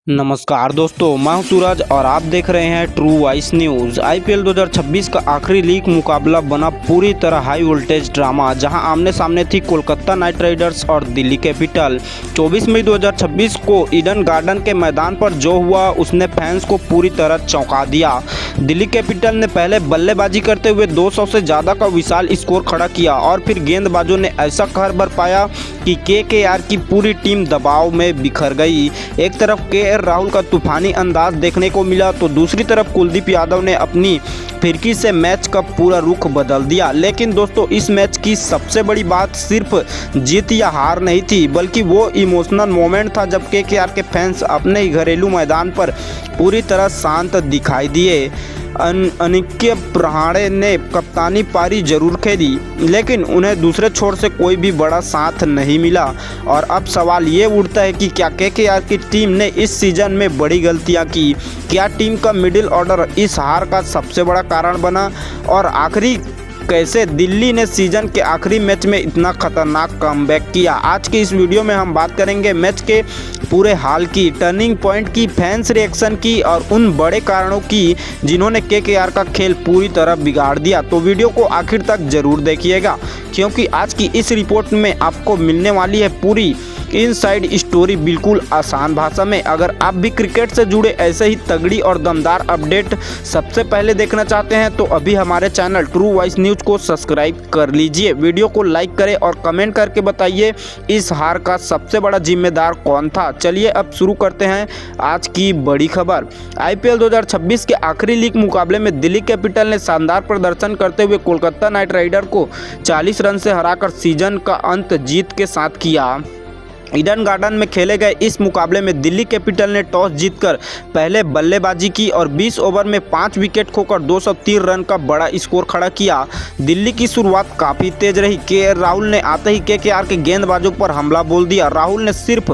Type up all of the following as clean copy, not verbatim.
नमस्कार दोस्तों, मैं हूं सूरज और आप देख रहे हैं ट्रू वॉइस न्यूज़। आईपीएल 2026 का आखिरी लीग मुकाबला बना पूरी तरह हाई वोल्टेज ड्रामा, जहां आमने सामने थी कोलकाता नाइट राइडर्स और दिल्ली कैपिटल। 24 मई 2026 को ईडन गार्डन के मैदान पर जो हुआ उसने फैंस को पूरी तरह चौंका दिया। दिल्ली कैपिटल ने पहले बल्लेबाजी करते हुए 200 से ज़्यादा का विशाल स्कोर खड़ा किया और फिर गेंदबाजों ने ऐसा कहर बरपाया कि केकेआर की पूरी टीम दबाव में बिखर गई। एक तरफ केएल राहुल का तूफानी अंदाज देखने को मिला तो दूसरी तरफ कुलदीप यादव ने अपनी फिरकी से मैच का पूरा रुख बदल दिया। लेकिन दोस्तों, इस मैच की सबसे बड़ी बात सिर्फ जीत या हार नहीं थी, बल्कि वो इमोशनल मोमेंट था जब केकेआर के फैंस अपने ही घरेलू मैदान पर पूरी तरह शांत दिखाई दिए। अनिकेत रहाणे ने कप्तानी पारी जरूर खेली, लेकिन उन्हें दूसरे छोर से कोई भी बड़ा साथ नहीं मिला। और अब सवाल ये उठता है कि क्या केकेआर की टीम ने इस सीजन में बड़ी गलतियां की? क्या टीम का मिडिल ऑर्डर इस हार का सबसे बड़ा कारण बना? और आखिरी कैसे दिल्ली ने सीजन के आखिरी मैच में इतना खतरनाक कमबैक किया? आज की इस वीडियो में हम बात करेंगे मैच के पूरे हाल की, टर्निंग पॉइंट की, फैंस रिएक्शन की और उन बड़े कारणों की जिन्होंने केकेआर का खेल पूरी तरह बिगाड़ दिया। तो वीडियो को आखिर तक जरूर देखिएगा, क्योंकि आज की इस रिपोर्ट में आपको मिलने वाली है पूरी इनसाइड स्टोरी बिल्कुल आसान भाषा में। अगर आप भी क्रिकेट से जुड़े ऐसे ही तगड़ी और दमदार अपडेट सबसे पहले देखना चाहते हैं तो अभी हमारे चैनल ट्रू वॉइस न्यूज़ को सब्सक्राइब कर लीजिए। वीडियो को लाइक करें और कमेंट करके बताइए इस हार का सबसे बड़ा जिम्मेदार कौन था। चलिए अब शुरू करते हैं आज की बड़ी खबर। आईपीएल 2026 के आखिरी लीग मुकाबले में दिल्ली कैपिटल ने शानदार प्रदर्शन करते हुए कोलकाता नाइट राइडर को 40 रन से हराकर सीजन का अंत जीत के साथ किया। ईडन गार्डन में खेले गए इस मुकाबले में दिल्ली कैपिटल ने टॉस जीतकर पहले बल्लेबाजी की और 20 ओवर में 5 विकेट खोकर 203 रन का बड़ा स्कोर खड़ा किया। दिल्ली की शुरुआत काफ़ी तेज रही। केएल राहुल ने आते ही केकेआर के गेंदबाजों पर हमला बोल दिया। राहुल ने सिर्फ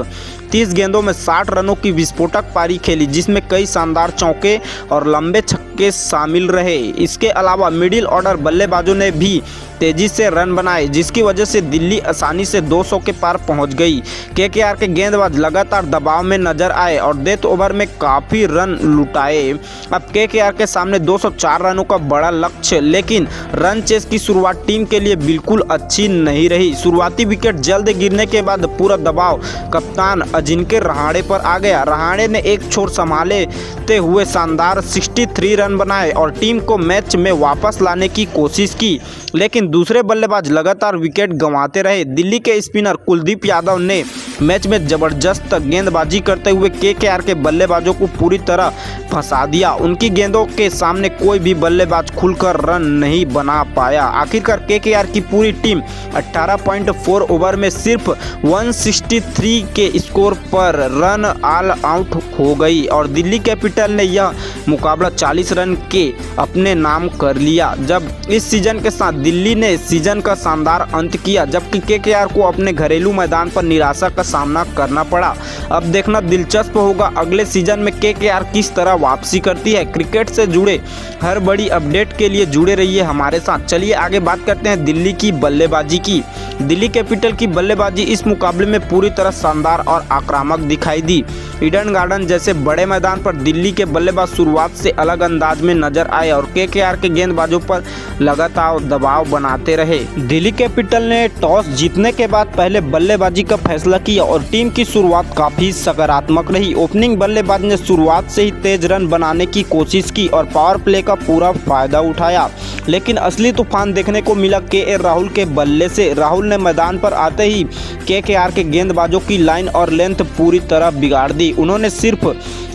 30 गेंदों में 60 रनों की विस्फोटक पारी खेली, जिसमें कई शानदार चौके और लंबे छक्के शामिल रहे। इसके अलावा मिडिल ऑर्डर बल्लेबाजों ने भी तेजी से रन बनाए, जिसकी वजह से दिल्ली आसानी से 200 के पार पहुंच गई। केकेआर के गेंदबाज लगातार दबाव में नजर आए और डेथ ओवर में काफ़ी रन लुटाए। अब केकेआर के सामने 204 रनों का बड़ा लक्ष्य, लेकिन रन चेस की शुरुआत टीम के लिए बिल्कुल अच्छी नहीं रही। शुरुआती विकेट जल्द गिरने के बाद पूरा दबाव कप्तान अजिंक्य रहाणे पर आ गया। रहाणे ने एक छोर संभालते हुए शानदार 63 रन बनाए और टीम को मैच में वापस लाने की कोशिश की, लेकिन दूसरे बल्लेबाज लगातार विकेट गंवाते रहे। दिल्ली के स्पिनर कुलदीप यादव ने मैच में जबरदस्त गेंदबाजी करते हुए केकेआर के बल्लेबाजों को पूरी तरह फंसा दिया। उनकी गेंदों के सामने कोई भी बल्लेबाज खुलकर रन नहीं बना पाया। आखिरकार केकेआर की पूरी टीम 18.4 ओवर में सिर्फ 163 के स्कोर पर रन ऑल आउट हो गई और दिल्ली कैपिटल ने यह मुकाबला 40 रन के अपने नाम कर लिया। जब इस सीजन के साथ दिल्ली ने सीजन का शानदार अंत किया, जबकि केकेआर को अपने घरेलू मैदान पर निराशा का सामना करना पड़ा। अब देखना दिलचस्प होगा अगले सीजन में केकेआर किस तरह वापसी करती है। क्रिकेट से जुड़े हर बड़ी अपडेट के लिए जुड़े रहिए हमारे साथ। चलिए आगे बात करते हैं दिल्ली की बल्लेबाजी की। दिल्ली कैपिटल की बल्लेबाजी इस मुकाबले में पूरी तरह शानदार और आक्रामक दिखाई दी। ईडन गार्डन जैसे बड़े मैदान पर दिल्ली के बल्लेबाज शुरुआत से अलग अंदाज में नजर आए और केकेआर के गेंदबाजों पर लगातार दबाव बनाते रहे। दिल्ली कैपिटल ने टॉस जीतने के बाद पहले बल्लेबाजी का फैसला किया और टीम की शुरुआत काफी सकारात्मक रही। ओपनिंग बल्लेबाज ने शुरुआत से ही तेज रन बनाने की कोशिश की और पावर प्ले का पूरा फायदा उठाया, लेकिन असली तूफान देखने को मिला केएल राहुल के बल्ले से। राहुल ने मैदान पर आते ही केकेआर के गेंदबाजों की लाइन और लेंथ पूरी तरह बिगाड़ दी। उन्होंने सिर्फ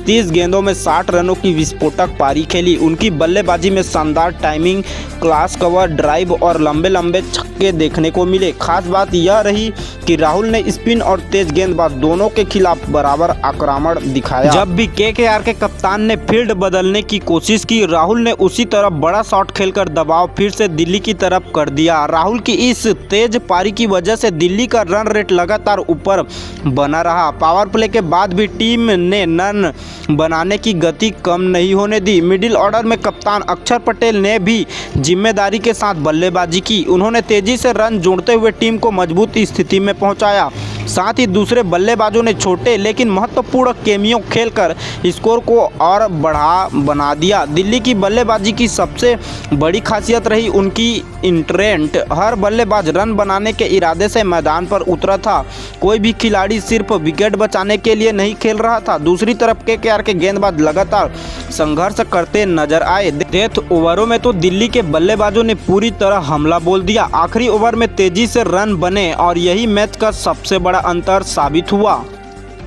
30 गेंदों में 60 रनों की विस्फोटक पारी खेली। उनकी बल्लेबाजी में शानदार टाइमिंग, क्लास कवर ड्राइव और लंबे लंबे छक्के देखने को मिले। खास बात यह रही कि राहुल ने स्पिन और तेज गेंदबाज दोनों के खिलाफ बराबर आक्रमण दिखाया। जब भी केकेआर के कप्तान ने फील्ड बदलने की कोशिश की, राहुल ने उसी तरफ बड़ा शॉट खेलकर दबाव फिर से दिल्ली की तरफ कर दिया। राहुल की इस तेज पारी की वजह से दिल्ली का रन रेट लगातार ऊपर बना रहा। पावर प्ले के बाद भी टीम ने रन बनाने की गति कम नहीं होने दी। मिडिल ऑर्डर में कप्तान अक्षर पटेल ने भी जिम्मेदारी के साथ बल्लेबाजी की। उन्होंने तेजी से रन जोड़ते हुए टीम को मजबूत स्थिति में पहुंचाया। साथ ही दूसरे बल्लेबाजों ने छोटे लेकिन महत्वपूर्ण केमियों खेलकर स्कोर को और बना दिया। दिल्ली की बल्लेबाजी की सबसे बड़ी खासियत रही उनकी इंटेंट। हर बल्लेबाज रन बनाने के इरादे से मैदान पर उतरा था। कोई भी खिलाड़ी सिर्फ विकेट बचाने के लिए नहीं खेल रहा था। दूसरी तरफ केकेआर के गेंदबाज लगातार संघर्ष करते नजर आए। डेथ ओवरों में तो दिल्ली के बल्लेबाजों ने पूरी तरह हमला बोल दिया। आखिरी ओवर में तेजी से रन बने और यही मैच का सबसे बड़ा अंतर साबित हुआ।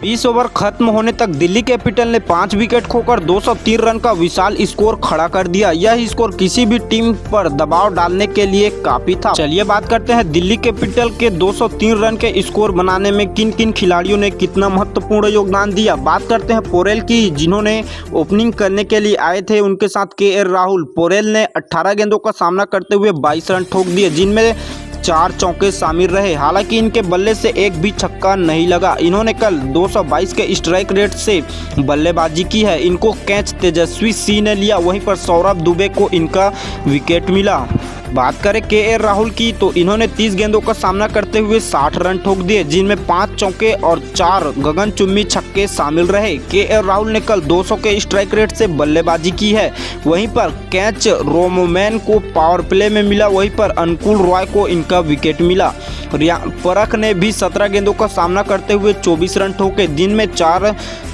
20 ओवर खत्म होने तक दिल्ली कैपिटल ने 5 विकेट खोकर 203 रन का विशाल स्कोर खड़ा कर दिया। यह स्कोर किसी भी टीम पर दबाव डालने के लिए काफी था। चलिए बात करते हैं दिल्ली कैपिटल के 203 रन के स्कोर बनाने में किन किन खिलाड़ियों ने कितना महत्वपूर्ण योगदान दिया। बात करते हैं पोरेल की, जिन्होंने ओपनिंग करने के लिए आए थे। उनके साथ केएल राहुल। पोरेल ने 18 गेंदों का सामना करते हुए 22 रन ठोक दिए, जिनमें 4 चौके शामिल रहे। हालांकि इनके बल्ले से एक भी छक्का नहीं लगा। इन्होंने कल 222 के स्ट्राइक रेट से बल्लेबाजी की है। इनको कैच तेजस्वी सी ने लिया, वहीं पर सौरभ दुबे को इनका विकेट मिला। बात करें केएल राहुल की, तो इन्होंने 30 गेंदों का सामना करते हुए 60 रन ठोक दिए, जिनमें 5 चौके और 4 गगनचुंबी छक्के शामिल रहे। केएल राहुल ने कल 200 के स्ट्राइक रेट से बल्लेबाजी की है। वहीं पर कैच रोमोमैन को पावर प्ले में मिला, वहीं पर अनुकूल रॉय को इनका विकेट मिला। परख ने भी 17 गेंदों का सामना करते हुए 24 रन ठोके, जिनमें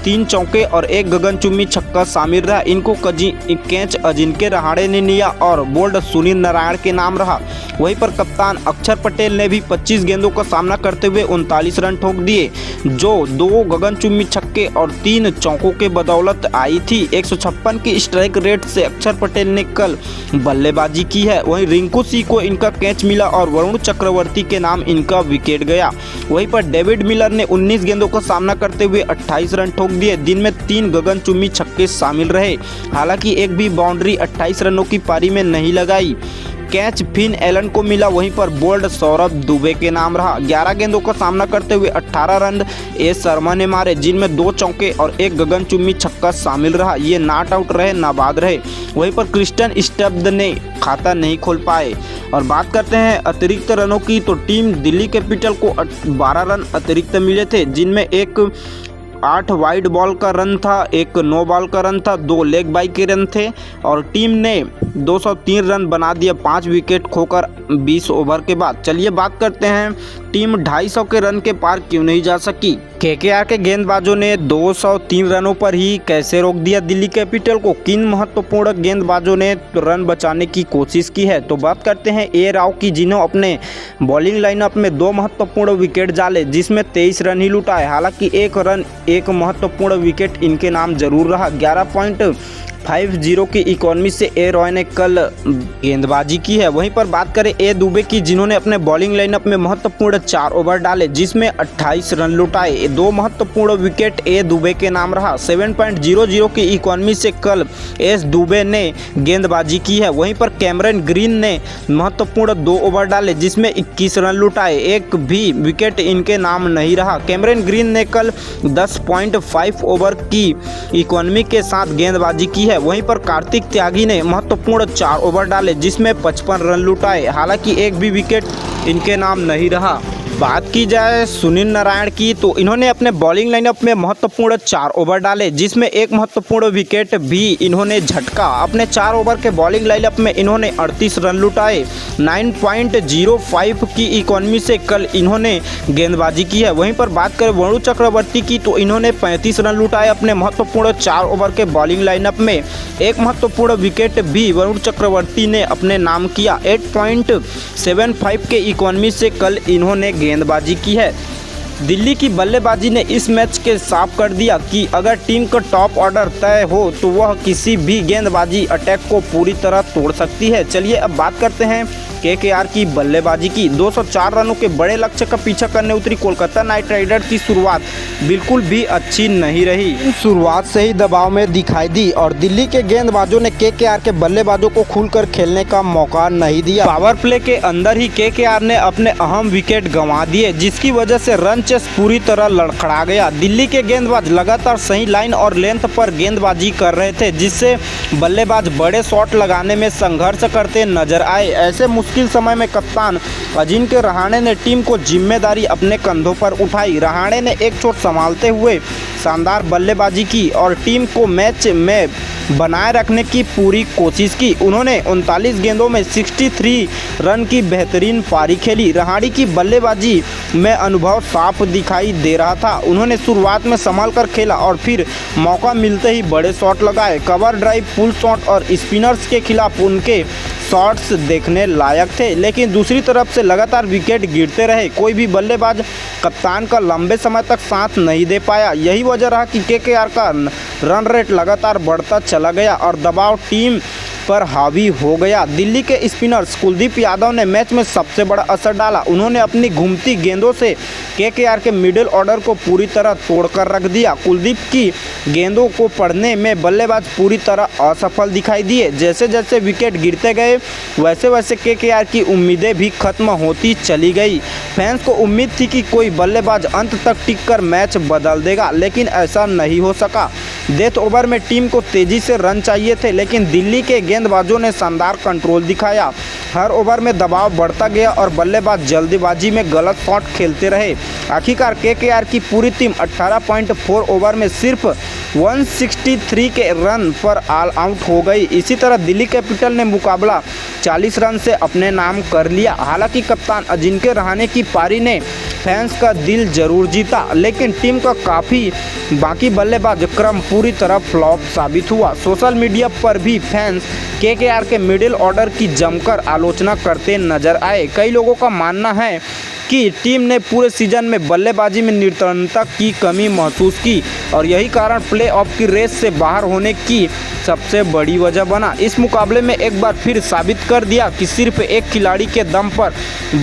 3 चौके और 1 गगनचुंबी छक्का शामिल रहा। इनको कैच अजिंक्य रहाणे ने लिया और बोल्ड सुनील नारायण के नाम रहा। वहीं पर कप्तान अक्षर पटेल ने भी 25 गेंदों का सामना करते हुए 39 रन ठोक दिए, जो 2 गगनचुंबी छक्के और 3 चौकों के बदौलत आई थी। 156 की स्ट्राइक रेट से अक्षर पटेल ने कल बल्लेबाजी की है। वहीं रिंकू सिंह को इनका कैच मिला और वरुण चक्रवर्ती के नाम इनका विकेट गया। वहीं पर डेविड मिलर ने 19 गेंदों का सामना करते हुए 28 रन ठोक दिए, जिनमें 3 गगनचुंबी छक्के शामिल रहे। हालांकि एक भी बाउंड्री 28 रनों की पारी में नहीं लगाई। कैच फिन एलन को मिला, वहीं पर बोल्ड सौरभ दुबे के नाम रहा। 11 गेंदों का सामना करते हुए 18 रन एस शर्मा ने मारे, जिनमें 2 चौके और 1 गगनचुंबी छक्का शामिल रहा। ये नॉट आउट रहे, नाबाद रहे। वहीं पर क्रिस्टन स्टब्द ने खाता नहीं खोल पाए। और बात करते हैं अतिरिक्त रनों की, तो टीम दिल्ली कैपिटल को 12 रन अतिरिक्त मिले थे, जिनमें एक 8 वाइड बॉल का रन था, 1 नो बॉल का रन था, 2 लेग बाई के रन थे और टीम ने 203 रन बना दिए 5 विकेट खोकर 20 ओवर के बाद। चलिए बात करते हैं टीम 250 के रन के पार क्यों नहीं जा सकी। केकेआर के गेंदबाजों ने 203 रनों पर ही कैसे रोक दिया दिल्ली कैपिटल को। किन महत्वपूर्ण गेंदबाजों ने रन बचाने की कोशिश की है, तो बात करते हैं ए राव की, जिन्होंने अपने बॉलिंग लाइनअप में 2 महत्वपूर्ण विकेट डाले, जिसमें 23 रन ही लुटाए। हालांकि एक महत्वपूर्ण विकेट इनके नाम जरूर रहा। 11.50 की इकोनॉमी से ए रॉय ने कल गेंदबाजी की है। वहीं पर बात करें ए दुबे की, जिन्होंने अपने बॉलिंग लाइनअप में महत्वपूर्ण 4 ओवर डाले, जिसमें 28 रन लुटाए। 2 महत्वपूर्ण विकेट ए दुबे के नाम रहा। 7.00 की इकोनॉमी से कल एस दुबे ने गेंदबाजी की है। वहीं पर कैमरन ग्रीन ने महत्वपूर्ण 2 ओवर डाले, जिसमें 21 रन लुटाए। एक भी विकेट इनके नाम नहीं रहा। कैमरन ग्रीन ने कल 10.5 ओवर की इकोनॉमी के साथ गेंदबाजी की है। वहीं पर कार्तिक त्यागी ने महत्वपूर्ण 4 ओवर डाले, जिसमें 55 रन लुटाए। हालांकि एक भी विकेट इनके नाम नहीं रहा। बात की जाए सुनील नारायण की, तो इन्होंने अपने बॉलिंग लाइनअप में महत्वपूर्ण 4 ओवर डाले, जिसमें एक महत्वपूर्ण विकेट भी इन्होंने झटका। अपने 4 ओवर के बॉलिंग लाइनअप में इन्होंने 38 रन लुटाए। 9.05 की इकोनॉमी से कल इन्होंने गेंदबाजी की है। वहीं पर बात करें वरुण चक्रवर्ती की, तो इन्होंने 35 रन लुटाए अपने महत्वपूर्ण 4 ओवर के बॉलिंग लाइनअप में। एक महत्वपूर्ण विकेट भी वरुण चक्रवर्ती ने अपने नाम किया। 8.75 के इकोनॉमी से कल इन्होंने गेंदबाजी की है। दिल्ली की बल्लेबाजी ने इस मैच के साफ कर दिया कि अगर टीम का टॉप ऑर्डर तय हो तो वह किसी भी गेंदबाजी अटैक को पूरी तरह तोड़ सकती है। चलिए अब बात करते हैं केकेआर की बल्लेबाजी की। 204 रनों के बड़े लक्ष्य का पीछा करने उतरी कोलकाता नाइट राइडर्स की शुरुआत बिल्कुल भी अच्छी नहीं रही। शुरुआत से ही दबाव में दिखाई दी और दिल्ली के गेंदबाजों ने केकेआर के बल्लेबाजों को खुलकर खेलने का मौका नहीं दिया। पावर प्ले के अंदर ही केकेआर ने अपने अहम विकेट गंवा दिए, जिसकी वजह से रन चेस पूरी तरह लड़खड़ा गया। दिल्ली के गेंदबाज लगातार सही लाइन और लेंथ पर गेंदबाजी कर रहे थे, जिससे बल्लेबाज बड़े शॉट लगाने में संघर्ष करते नजर आए। ऐसे मुश्किल समय में कप्तान अजिंक्य रहाणे ने टीम को जिम्मेदारी अपने कंधों पर उठाई। रहाणे ने एक चोट संभालते हुए शानदार बल्लेबाजी की और टीम को मैच में बनाए रखने की पूरी कोशिश की। उन्होंने 39 गेंदों में 63 रन की बेहतरीन पारी खेली। रहाणे की बल्लेबाजी में अनुभव साफ दिखाई दे रहा था। उन्होंने शुरुआत में संभाल कर खेला और फिर मौका मिलते ही बड़े शॉट लगाए। कवर ड्राइव, पुल शॉट और स्पिनर्स के खिलाफ उनके शॉट्स देखने लायक थे, लेकिन दूसरी तरफ से लगातार विकेट गिरते रहे। कोई भी बल्लेबाज कप्तान का लंबे समय तक साथ नहीं दे पाया। यही वजह रहा कि केकेआर का रन रेट लगातार बढ़ता चला गया और दबाव टीम पर हावी हो गया। दिल्ली के स्पिनर्स कुलदीप यादव ने मैच में सबसे बड़ा असर डाला। उन्होंने अपनी घूमती गेंदों से केकेआर के मिडिल ऑर्डर को पूरी तरह तोड़कर रख दिया। कुलदीप की गेंदों को पढ़ने में बल्लेबाज पूरी तरह असफल दिखाई दिए। जैसे जैसे विकेट गिरते गए वैसे वैसे केकेआर की उम्मीदें भी खत्म होती चली गई। फैंस को उम्मीद थी कि कोई बल्लेबाज अंत तक टिककर मैच बदल देगा, लेकिन ऐसा नहीं हो सका। डेथ ओवर में टीम को तेजी से रन चाहिए थे, लेकिन दिल्ली के गेंदबाजों ने शानदार कंट्रोल दिखाया। हर ओवर में दबाव बढ़ता गया और बल्लेबाज जल्दबाजी में गलत शॉट खेलते रहे। आखिरकार केकेआर की पूरी टीम 18.4 ओवर में सिर्फ 163 के रन पर ऑल आउट हो गई। इसी तरह दिल्ली कैपिटल ने मुकाबला 40 रन से अपने नाम कर लिया। हालांकि कप्तान अजिंक्य रहाणे की पारी ने फैंस का दिल जरूर जीता, लेकिन टीम का काफ़ी बाकी बल्लेबाज क्रम पूरी तरह फ्लॉप साबित हुआ। सोशल मीडिया पर भी फैंस केकेआर के मिडिल ऑर्डर की जमकर आलोचना करते नजर आए। कई लोगों का मानना है कि टीम ने पूरे सीजन में बल्लेबाजी में निरंतरता की कमी महसूस की और यही कारण प्लेऑफ की रेस से बाहर होने की सबसे बड़ी वजह बना। इस मुकाबले में एक बार फिर साबित कर दिया कि सिर्फ एक खिलाड़ी के दम पर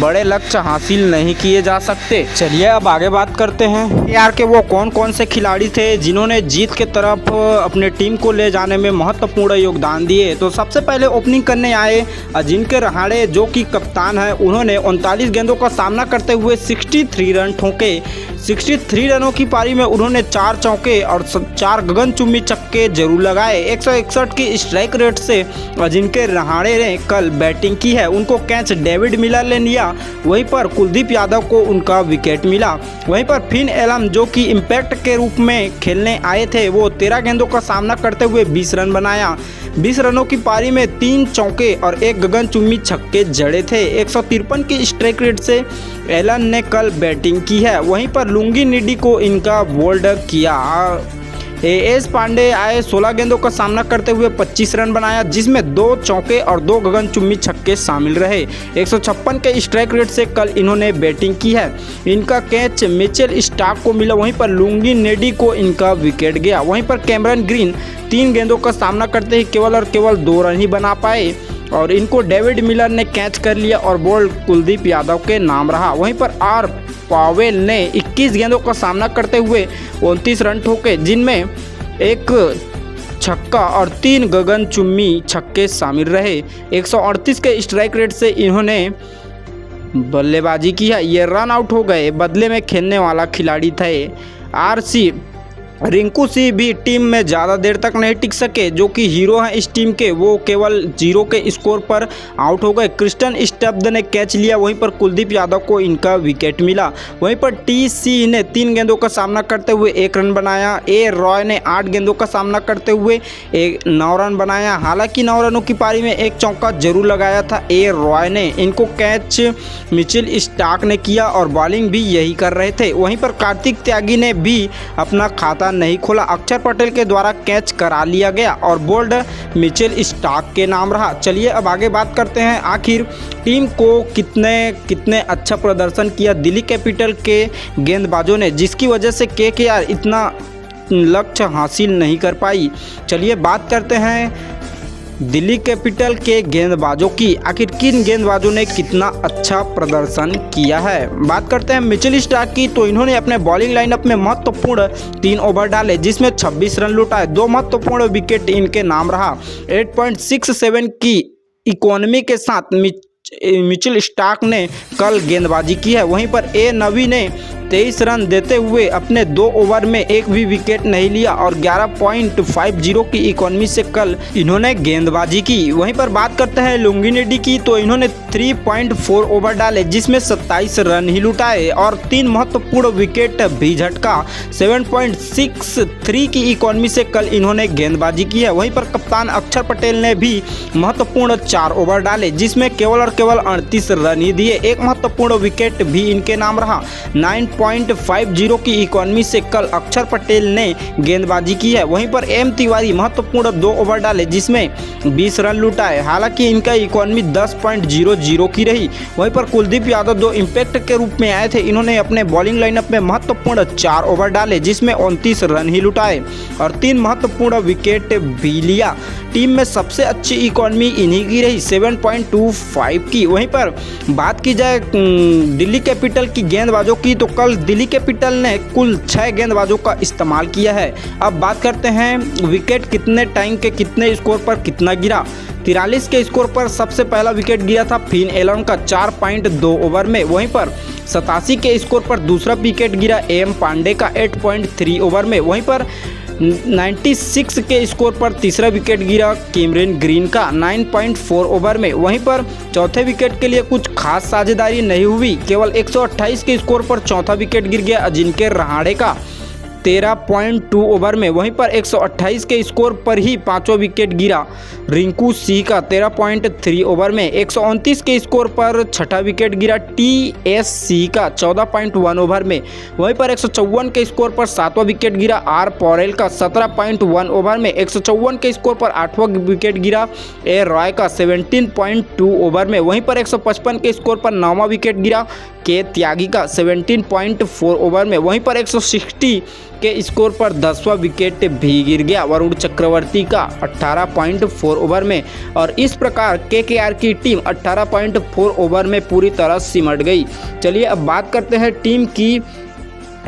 बड़े लक्ष्य हासिल नहीं किए जा सकते। चलिए अब आगे बात करते हैं यार के वो कौन कौन से खिलाड़ी थे जिन्होंने जीत के तरफ अपने टीम को ले जाने में महत्वपूर्ण योगदान दिए। तो सबसे पहले ओपनिंग करने आए अजिंक्य रहाणे, जो कि कप्तान है। उन्होंने 39 गेंदों का सामना करते हुए 63 रन ठोके। 63 रनों की पारी में उन्होंने 4 चौके और 4 गगनचुंबी छक्के जरूर लगाए। 161 की स्ट्राइक रेट से अजिंक्य रहाणे ने कल बैटिंग की है। उनको कैच डेविड मिलर ने लिया, वहीं पर कुलदीप यादव को उनका विकेट मिला। वहीं पर फिन एलम, जो कि इम्पैक्ट के रूप में खेलने आए थे, वो 13 गेंदों का सामना करते हुए 20 रन बनाया। 20 रनों की पारी में 3 चौके और 1 गगनचुंबी छक्के जड़े थे। 153 की स्ट्राइक रेट से एलन ने कल बैटिंग की है। वहीं पर लुंगी निडी को इनका बोल्ड किया। एस पांडे आए, 16 गेंदों का सामना करते हुए 25 रन बनाया, जिसमें 2 चौके और 2 गगनचुंबी छक्के शामिल रहे। 156 के स्ट्राइक रेट से कल इन्होंने बैटिंग की है। इनका कैच मिचेल स्टार्क को मिला, वहीं पर लुंगी नेडी को इनका विकेट गया। वहीं पर कैमरन ग्रीन 3 गेंदों का सामना करते ही केवल और केवल 2 रन ही बना पाए और इनको डेविड मिलर ने कैच कर लिया और बॉल कुलदीप यादव के नाम रहा। वहीं पर आर पावेल ने 21 गेंदों का सामना करते हुए 29 रन ठोके, जिनमें 1 छक्का और 3 गगनचुंबी छक्के शामिल रहे। 138 के स्ट्राइक रेट से इन्होंने बल्लेबाजी की है। ये रन आउट हो गए। बदले में खेलने वाला खिलाड़ी थे आरसी रिंकू सिंह भी टीम में ज़्यादा देर तक नहीं टिक सके, जो कि हीरो हैं इस टीम के। वो केवल 0 के स्कोर पर आउट हो गए। क्रिस्टन स्टब्द ने कैच लिया, वहीं पर कुलदीप यादव को इनका विकेट मिला। वहीं पर टीसी ने 3 गेंदों का सामना करते हुए 1 रन बनाया। ए रॉय ने 8 गेंदों का सामना करते हुए 9 रन बनाया। हालांकि 9 रनों की पारी में 1 चौका जरूर लगाया था ए रॉय ने। इनको कैच मिचेल स्टार्क ने किया और बॉलिंग भी यही कर रहे थे। वहीं पर कार्तिक त्यागी ने भी अपना खाता नहीं खोला। अक्षर पटेल के द्वारा कैच करा लिया गया और बोल्ड मिचेल स्टार्क के नाम रहा। चलिए अब आगे बात करते हैं आखिर टीम को कितने अच्छा प्रदर्शन किया दिल्ली कैपिटल के गेंदबाजों ने, जिसकी वजह से केकेआर इतना लक्ष्य हासिल नहीं कर पाई। चलिए बात करते हैं दिल्ली कैपिटल के गेंदबाजों की। आखिर किन गेंदबाजों ने कितना अच्छा प्रदर्शन किया है। बात करते हैं मिचेल स्टार्क की, तो इन्होंने अपने बॉलिंग लाइनअप में महत्वपूर्ण 3 ओवर डाले, जिसमें 26 रन लुटाए। 2 महत्वपूर्ण विकेट इनके नाम रहा। 8.67 की इकोनॉमी के साथ मिचेल स्टार्क ने कल गेंदबाजी की है। वहीं पर ए नवी ने 23 रन देते हुए अपने 2 ओवर में एक भी विकेट नहीं लिया और 11.50 की इकोनॉमी से कल इन्होंने गेंदबाजी की। वहीं पर बात करते हैं लुंगिनिडी की, तो इन्होंने 3.4 ओवर डाले जिसमें 27 रन ही लुटाए और 3 महत्वपूर्ण विकेट भी झटका। 7.63 की इकोनॉमी से कल इन्होंने गेंदबाजी की है। वहीं पर कप्तान अक्षर पटेल ने भी महत्वपूर्ण 4 ओवर डाले जिसमें केवल और केवल 38 रन ही दिए। एक महत्वपूर्ण विकेट भी इनके नाम रहा। 9.50 की इकोनॉमी से कल अक्षर पटेल ने गेंदबाजी की है। वहीं पर एम तिवारी महत्वपूर्ण 2 ओवर डाले जिसमें 20 रन लुटाए। हालांकि इनका इकोनॉमी 10.00 की रही। वहीं पर कुलदीप यादव 2 इम्पैक्ट के रूप में आए थे। इन्होंने अपने बॉलिंग लाइनअप में महत्वपूर्ण 4 ओवर डाले जिसमें 29 रन ही लुटाए और 3 महत्वपूर्ण विकेट भी लिया। टीम में सबसे अच्छी इकोनॉमी इन्हीं की रही 7.25 की। वहीं पर बात की जाए दिल्ली कैपिटल की गेंदबाजों की, तो कल दिल्ली कैपिटल ने कुल 6 गेंदबाजों का इस्तेमाल किया है। अब बात करते हैं विकेट कितने टाइम के कितने स्कोर पर कितना गिरा। 43 के स्कोर पर सबसे पहला विकेट गिरा था फिन एलन का 4.2 ओवर में। वहीं पर 87 के स्कोर पर दूसरा विकेट गिरा एम पांडे का 8.3 ओवर में। वहीं पर 96 के स्कोर पर तीसरा विकेट गिरा कैमरन ग्रीन का 9.4 ओवर में। वहीं पर चौथे विकेट के लिए कुछ खास साझेदारी नहीं हुई। केवल 128 के स्कोर पर चौथा विकेट गिर गया अजिंक्य रहाणे का 13.2 ओवर में। वहीं पर 128 के स्कोर पर ही पांचवा विकेट गिरा रिंकू सिंह का 13.3 ओवर में। 129 के स्कोर पर छठा विकेट गिरा TSC का 14.1 ओवर में। वहीं पर 154 के स्कोर पर सातवां विकेट गिरा आर पॉरेल का 17.1 ओवर में। 154 के स्कोर पर आठवां विकेट गिरा ए रॉय का 17.2 ओवर में। वहीं पर 155 के स्कोर पर नौवां विकेट गिरा के त्यागी का 17.4 ओवर में। वहीं पर 160 के स्कोर पर 10वां विकेट भी गिर गया वरुण चक्रवर्ती का 18.4 ओवर में। और इस प्रकार KKR की टीम 18.4 ओवर में पूरी तरह सिमट गई। चलिए अब बात करते हैं टीम की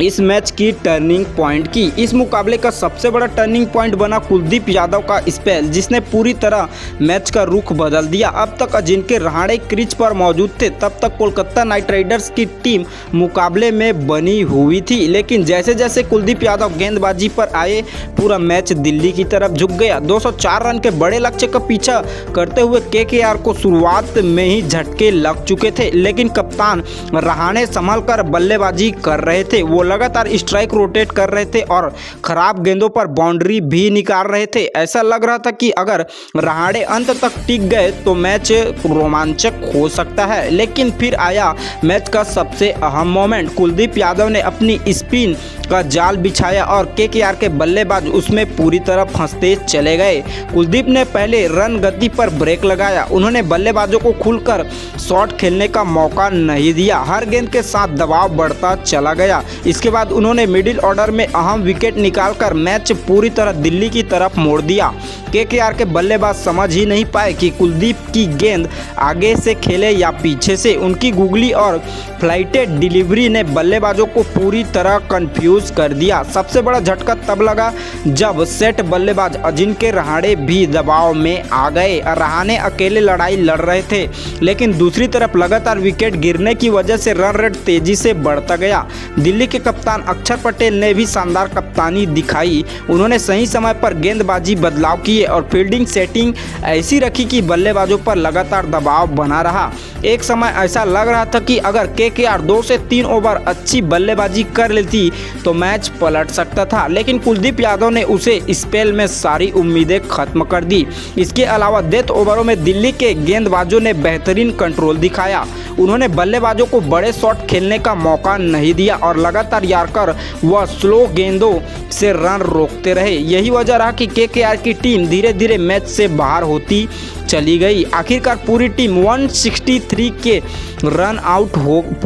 इस मैच की टर्निंग पॉइंट की। इस मुकाबले का सबसे बड़ा टर्निंग पॉइंट बना कुलदीप यादव का स्पेल जिसने पूरी तरह मैच का रुख बदल दिया। अब तक अजिंक्य रहाणे क्रीज पर मौजूद थे, तब तक कोलकाता नाइट राइडर्स की टीम मुकाबले में बनी हुई थी, लेकिन जैसे जैसे कुलदीप यादव गेंदबाजी पर आए पूरा मैच दिल्ली की तरफ झुक गया। 204 रन के बड़े लक्ष्य का पीछा करते हुए KKR को शुरुआत में ही झटके लग चुके थे, लेकिन कप्तान रहाणे संभल कर बल्लेबाजी कर रहे थे। वो लगातार स्ट्राइक रोटेट कर रहे थे और खराब गेंदों पर बाउंड्री भी निकाल रहे थे। ऐसा लग रहा था कि अगर रहाणे अंत तक टिक गए तो मैच रोमांचक हो सकता है, लेकिन फिर आया मैच का सबसे अहम मोमेंट। कुलदीप यादव ने अपनी स्पिन का जाल बिछाया और KKR के बल्लेबाज उसमें पूरी तरह फंसते चले गए। कुलदीप ने पहले रन गति पर ब्रेक लगाया। उन्होंने बल्लेबाजों को खुलकर शॉट खेलने का मौका नहीं दिया। हर गेंद के साथ दबाव बढ़ता चला गया। इसके बाद उन्होंने मिडिल ऑर्डर में अहम विकेट निकालकर मैच पूरी तरह दिल्ली की तरफ मोड़ दिया। KKR के बल्लेबाज समझ ही नहीं पाए कि कुलदीप की गेंद आगे से खेले या पीछे से। उनकी गुगली और फ्लाइटेड डिलीवरी ने बल्लेबाजों को पूरी तरह कंफ्यूज कर दिया। सबसे बड़ा झटका तब लगा जब सेट बल्लेबाज अजिंक्य रहाणे भी दबाव में आ गए। रहाणे अकेले लड़ाई लड़ रहे थे, लेकिन दूसरी तरफ लगातार विकेट गिरने की वजह से रन रेट तेजी से बढ़ता गया। दिल्ली के कप्तान अक्षर पटेल ने भी शानदार कप्तानी दिखाई। उन्होंने सही समय पर गेंदबाजी बदलाव किए और फील्डिंग सेटिंग ऐसी रखी कि बल्लेबाजों पर लगातार दबाव बना रहा। एक समय ऐसा लग रहा था कि अगर KKR 2 से 3 ओवर अच्छी बल्लेबाजी कर लेती तो मैच पलट सकता था, लेकिन कुलदीप यादव ने उसे स्पेल में सारी उम्मीदें खत्म कर दी। इसके अलावा डेथ ओवरों में दिल्ली के गेंदबाजों ने बेहतरीन कंट्रोल दिखाया। उन्होंने बल्लेबाजों को बड़े शॉट खेलने का मौका नहीं दिया और लगातार यार्कर व स्लो गेंदों से रन रोकते रहे। यही वजह रहा कि KKR की टीम धीरे धीरे मैच से बाहर होती चली गई। आखिरकार पूरी टीम 163 के रन आउट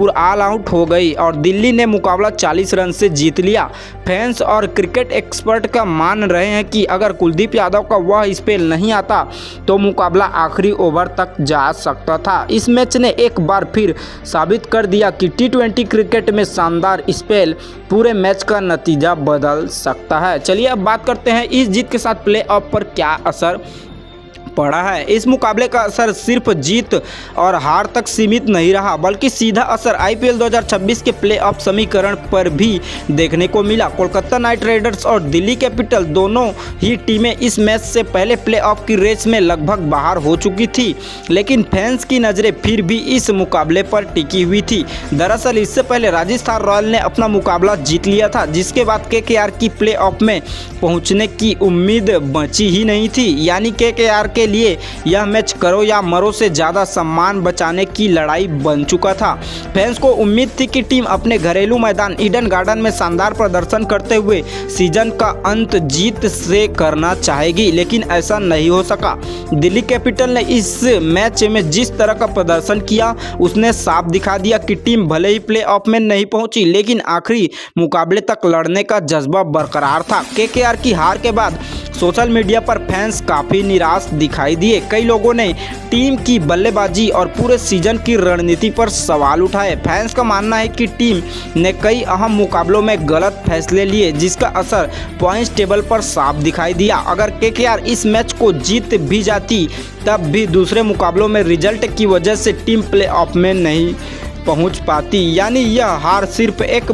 ऑल आउट हो गई और दिल्ली ने मुकाबला 40 रन से जीत लिया। फैंस और क्रिकेट एक्सपर्ट का मान रहे हैं कि अगर कुलदीप यादव का वह स्पेल नहीं आता तो मुकाबला आखिरी ओवर तक जा सकता था। इस मैच ने एक बार फिर साबित कर दिया कि T20 क्रिकेट में शानदार स्पेल पूरे मैच का नतीजा बदल सकता है। चलिए अब बात करते हैं इस जीत के साथ प्ले ऑफ पर क्या असर पड़ा है। इस मुकाबले का असर सिर्फ जीत और हार तक सीमित नहीं रहा, बल्कि सीधा असर आईपीएल 2026 के प्लेऑफ समीकरण पर भी देखने को मिला। कोलकाता नाइट राइडर्स और दिल्ली कैपिटल दोनों ही टीमें इस मैच से पहले प्लेऑफ की रेस में लगभग बाहर हो चुकी थी, लेकिन फैंस की नज़रें फिर भी इस मुकाबले पर टिकी हुई थी। दरअसल इससे पहले राजस्थान रॉयल ने अपना मुकाबला जीत लिया था, जिसके बाद केकेआर की प्लेऑफ में पहुंचने की उम्मीद बची ही नहीं थी। यानी केकेआर के लिए यह मैच करो या मरो से ज़्यादा सम्मान बचाने की लड़ाई बन चुका था। फैंस को उम्मीद थी कि टीम अपने घरेलू मैदान ईडन गार्डन में शानदार प्रदर्शन करते हुए सीजन का अंत जीत से करना चाहेगी, लेकिन ऐसा नहीं हो सका। दिल्ली कैपिटल ने इस मैच में जिस तरह का प्रदर्शन किया उसने साफ दिखा दिया कि टीम भले ही प्लेऑफ में नहीं पहुंची, लेकिन आखिरी मुकाबले तक लड़ने का जज्बा बरकरार था। केकेआर की हार के बाद सोशल मीडिया पर फैंस काफ़ी निराश दिखाई दिए। कई लोगों ने टीम की बल्लेबाजी और पूरे सीजन की रणनीति पर सवाल उठाए। फैंस का मानना है कि टीम ने कई अहम मुकाबलों में गलत फैसले लिए, जिसका असर पॉइंट्स टेबल पर साफ दिखाई दिया। अगर केकेआर इस मैच को जीत भी जाती तब भी दूसरे मुकाबलों में रिजल्ट की वजह से टीम प्लेऑफ में नहीं पहुंच पाती। यानी यह हार सिर्फ एक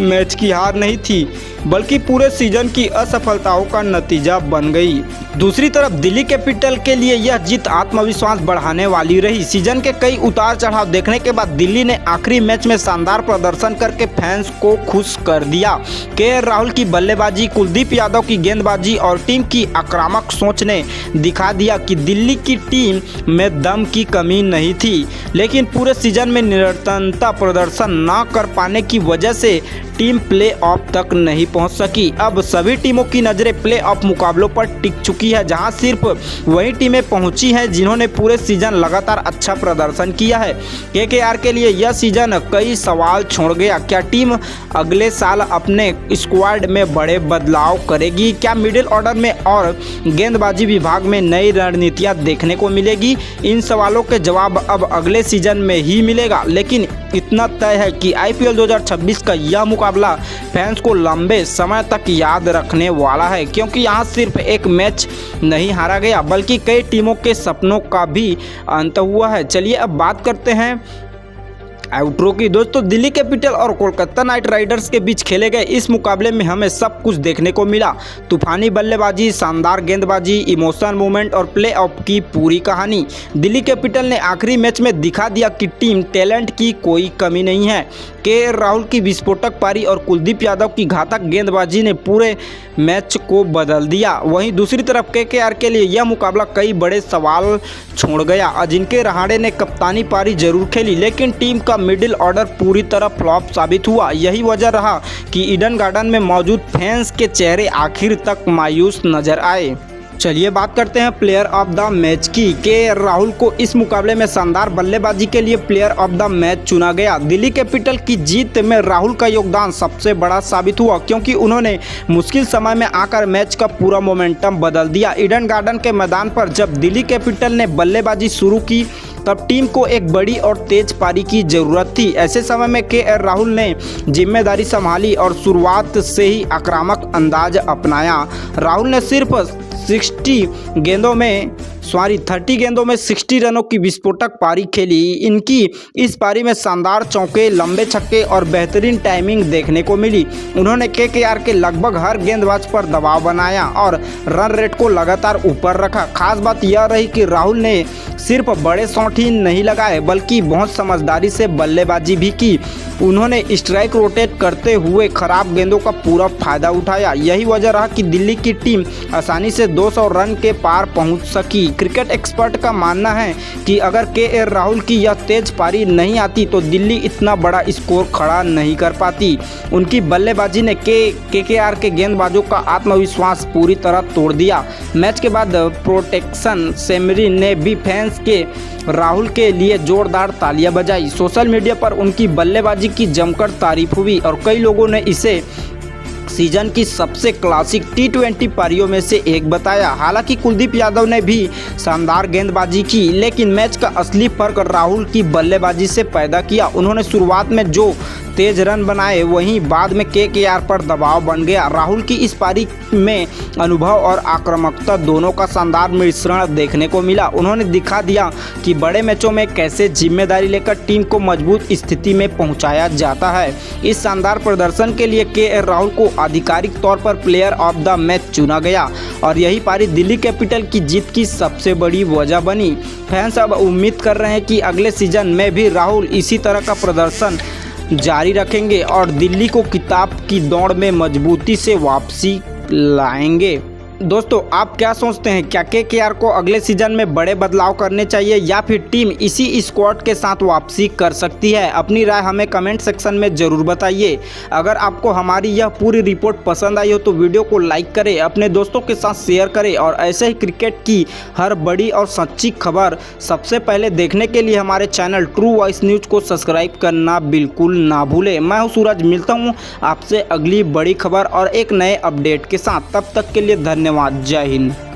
मैच की हार नहीं थी, बल्कि पूरे सीजन की असफलताओं का नतीजा बन गई। दूसरी तरफ दिल्ली कैपिटल के लिए यह जीत आत्मविश्वास बढ़ाने वाली रही। सीजन के कई उतार चढ़ाव देखने के बाद दिल्ली ने आखिरी मैच में शानदार प्रदर्शन करके फैंस को खुश कर दिया। केएल राहुल की बल्लेबाजी, कुलदीप यादव की गेंदबाजी और टीम की आक्रामक सोच ने दिखा दिया कि दिल्ली की टीम में दम की कमी नहीं थी, लेकिन पूरे सीजन में निरंतरता प्रदर्शन न कर पाने की वजह से टीम प्लेऑफ तक नहीं पहुंच सकी। अब सभी टीमों की नज़रें प्लेऑफ मुकाबलों पर टिक चुकी है, जहां सिर्फ वही टीमें पहुंची हैं जिन्होंने पूरे सीजन लगातार अच्छा प्रदर्शन किया है। केकेआर के लिए यह सीजन कई सवाल छोड़ गया। क्या टीम अगले साल अपने स्क्वाड में बड़े बदलाव करेगी? क्या मिडिल ऑर्डर में और गेंदबाजी विभाग में नई रणनीतियाँ देखने को मिलेगी? इन सवालों के जवाब अब अगले सीजन में ही मिलेगा, लेकिन इतना तय है कि आईपीएल 2026 का यह मुकाबला फैंस को लंबे समय तक याद रखने वाला है, क्योंकि यहाँ सिर्फ एक मैच नहीं हारा गया, बल्कि कई टीमों के सपनों का भी अंत हुआ है। चलिए अब बात करते हैं आउटरो की। दोस्तों, दिल्ली कैपिटल और कोलकाता नाइट राइडर्स के बीच खेले गए इस मुकाबले में हमें सब कुछ देखने को मिला। तूफानी बल्लेबाजी, शानदार गेंदबाजी, इमोशनल मूवमेंट और प्लेऑफ की पूरी कहानी। दिल्ली कैपिटल ने आखिरी मैच में दिखा दिया कि टीम टैलेंट की कोई कमी नहीं है। केएल राहुल की विस्फोटक पारी और कुलदीप यादव की घातक गेंदबाजी ने पूरे मैच को बदल दिया। वहीं दूसरी तरफ केकेआर के लिए यह मुकाबला कई बड़े सवाल छोड़ गया। अजिंक्य रहाणे ने कप्तानी पारी जरूर खेली, लेकिन टीम का मिडिल ऑर्डर पूरी तरह फ्लॉप साबित हुआ। यही वजह रहा कि ईडन गार्डन में मौजूद फैंस के चेहरे आखिर तक मायूस नजर आए। चलिए बात करते हैं प्लेयर ऑफ द मैच की। केएल राहुल को इस मुकाबले में शानदार बल्लेबाजी के लिए प्लेयर ऑफ द मैच चुना गया। दिल्ली कैपिटल की जीत में राहुल का योगदान सबसे बड़ा साबित हुआ, क्योंकि उन्होंने मुश्किल समय में आकर मैच का पूरा मोमेंटम बदल दिया। ईडन गार्डन के मैदान पर जब दिल्ली कैपिटल ने बल्लेबाजी शुरू की तब टीम को एक बड़ी और तेज पारी की जरूरत थी। ऐसे समय में केएल राहुल ने जिम्मेदारी संभाली और शुरुआत से ही आक्रामक अंदाज अपनाया। राहुल ने सिर्फ 30 गेंदों में 60 रनों की विस्फोटक पारी खेली। इनकी इस पारी में शानदार चौके, लंबे छक्के और बेहतरीन टाइमिंग देखने को मिली। उन्होंने केकेआर के लगभग हर गेंदबाज पर दबाव बनाया और रन रेट को लगातार ऊपर रखा। खास बात यह रही कि राहुल ने सिर्फ बड़े शॉट ही नहीं लगाए, बल्कि बहुत समझदारी से बल्लेबाजी भी की। उन्होंने स्ट्राइक रोटेट करते हुए खराब गेंदों का पूरा फायदा उठाया। यही वजह रहा कि दिल्ली की टीम आसानी से 200 रन के पार पहुंच सकी। क्रिकेट एक्सपर्ट का मानना है कि अगर केएल राहुल की यह तेज पारी नहीं आती तो दिल्ली इतना बड़ा स्कोर खड़ा नहीं कर पाती। उनकी बल्लेबाजी ने केकेआर के गेंदबाजों का आत्मविश्वास पूरी तरह तोड़ दिया। मैच के बाद प्रोटेक्शन सेमरी ने भी फैंस के राहुल के लिए जोरदार तालियां बजाई। सोशल मीडिया पर उनकी बल्लेबाजी की जमकर तारीफ हुई और कई लोगों ने इसे सीजन की सबसे क्लासिक T20 पारियों में से एक बताया। हालांकि कुलदीप यादव ने भी शानदार गेंदबाजी की, लेकिन मैच का असली फर्क राहुल की बल्लेबाजी से पैदा किया। उन्होंने शुरुआत में जो तेज रन बनाए, वहीं बाद में केकेआर पर दबाव बन गया। राहुल की इस पारी में अनुभव और आक्रामकता दोनों का शानदार मिश्रण देखने को मिला। उन्होंने दिखा दिया कि बड़े मैचों में कैसे जिम्मेदारी लेकर टीम को मजबूत स्थिति में पहुंचाया जाता है। इस शानदार प्रदर्शन के लिए केएल राहुल को आधिकारिक तौर पर प्लेयर ऑफ द मैच चुना गया और यही पारी दिल्ली कैपिटल की जीत की सबसे बड़ी वजह बनी। फैंस अब उम्मीद कर रहे हैं कि अगले सीजन में भी राहुल इसी तरह का प्रदर्शन जारी रखेंगे और दिल्ली को खिताब की दौड़ में मजबूती से वापसी लाएंगे। दोस्तों, आप क्या सोचते हैं, क्या केकेआर को अगले सीजन में बड़े बदलाव करने चाहिए या फिर टीम इसी स्क्वाड के साथ वापसी कर सकती है? अपनी राय हमें कमेंट सेक्शन में ज़रूर बताइए। अगर आपको हमारी यह पूरी रिपोर्ट पसंद आई हो तो वीडियो को लाइक करें, अपने दोस्तों के साथ शेयर करें और ऐसे ही क्रिकेट की हर बड़ी और सच्ची खबर सबसे पहले देखने के लिए हमारे चैनल ट्रू वॉइस न्यूज़ को सब्सक्राइब करना बिल्कुल ना भूलें। मैं हूँ सूरज, मिलता हूँ आपसे अगली बड़ी खबर और एक नए अपडेट के साथ। तब तक के लिए धन्यवाद। जय हिंद।